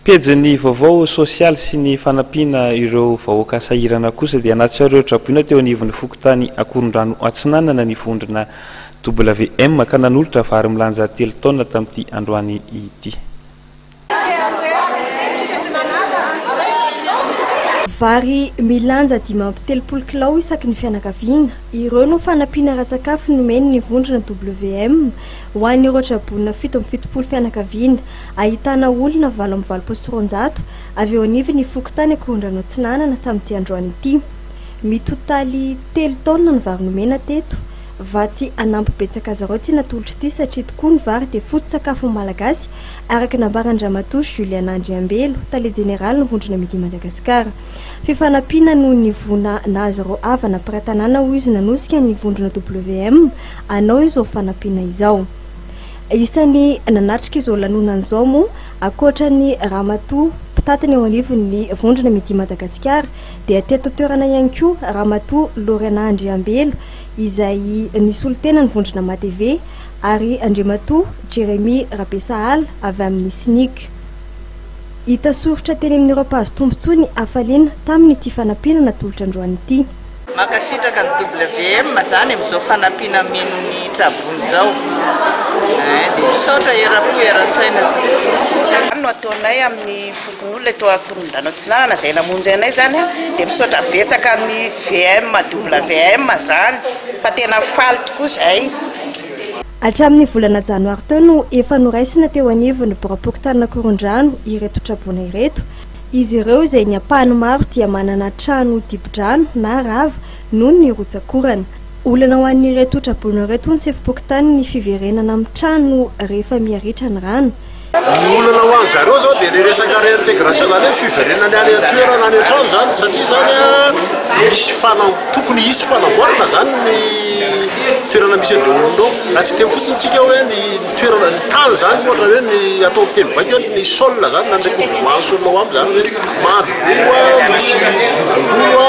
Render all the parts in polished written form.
pejiny vaovao sosialy sy ny fanampiana ireo vahoaka sahirana kosa dia anaty ireo trapoina teo anivon'ny fokontany Akorondrano Atsinanana ny vondrona WM ka nanolotra vary milanja 3 taona tamin'ity androany ity. Vary milanja 530 kilao isaky ny fianakaviana. Ireo no fanampiana raha-tsakafo nomeny ny vondrona WM ho an'ireo trabonina 770 fianakaviana. Ahitana olona 8,900 avy eo anivon'ny fokontany Akorondrano Atsinanana tamin'ity androany ity. Mitotaly 3 taona ny vary nomena teto. Vatsy anampy betsaka azy ireo tsy natolotra ity satria tokoa ny vary dia foto-tsakafo malagasy araka nambaran-Dramatoa Julian Andriambelo, tale général ny vondrona midi Madagasikara. Fifanampiana no nivona nazy ireo avana piratanana ho izy nanosika ny vondrona WM anao izao fanampiana izao. Isany nanatrika izao lanonan'izao moa akoatra ny Ramatoa mpitatana eo anivon'ny vondrona midi Madagasikara dia teto toerana ihany koa Ramatoa Lorena Andriambelo izay nisolo tena ny vondrona MATV ary Andriamatoa Jeremy Rabesahala avy amin'ny SNIC. Hita soritra teny amin'ireo mpahazo tombontsoa ny hafaliana tamin'ity fanampiana natolotra androany ity. Makasitraka ny WM zany amin'izao fanampiana meno ny trabony izao. Dia misaotra era-po era-tsaina. No ataonay amin'ny fokon'olona eto Akorondrano Atsinanana izay namonjy anay zany dia misaotra betsaka amin'ny WM zany fa tena faly tokoa izay. Hatramin'ny volana janoary teo no efa noraisina teo anivon'ny birapokitanina Akorondrano ireto trabona ireto. Izy ireo izay ny ampahany maro dia manana trano dibo-drano na rava noho ny rotsakorana. Olana ho an'ireto trabona ireto ny sefim-pokotany ny fiverenana amin'ny trano rehefa miaritra ny rano. Ny olana ho an'ny zareo zao dia ny resaka réintégration zany hoe fiverenana any toerana any an-trano zany satria zany tokony hisy fanamboarana zany ny toerana misy an'ireo olonao. Raha tsy teo fotsiny tsika hoe ny toerana ny tany zany ohatra hoe ny atao teny baika ny sol zany na ndraiky mouvement solonao amby zany hoe mahadoboa misy bongolo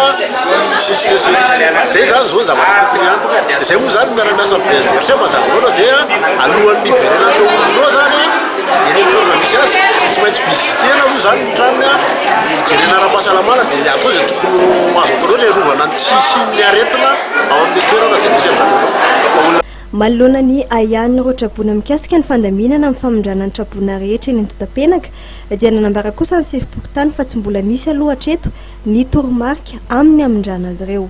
zay zany zao zavatra antoka. Izay moa zany miara-miasa mijery mazava loatra dia alohan'ny fiverenan'ireo olonao zany ireny toerana misy azy tsy maintsy visitena moa zany ny tranony mijerena ara-pahasalamana dia atao izay tokony azo atao loatra rovana ny tsisy ny aretina ao amin'ny toerana izay misy an'ireo. Manoloana ny ahian'ireo trabona mikasika ny fandaminana amin'ny famondrana ny trabona rehetra eny Antotapenaka dia nanambara kosa ny sefim-pokotany fa tsy mbola nisy aloha hatreto ny toromarika amin'ny hamondrana azy ireo.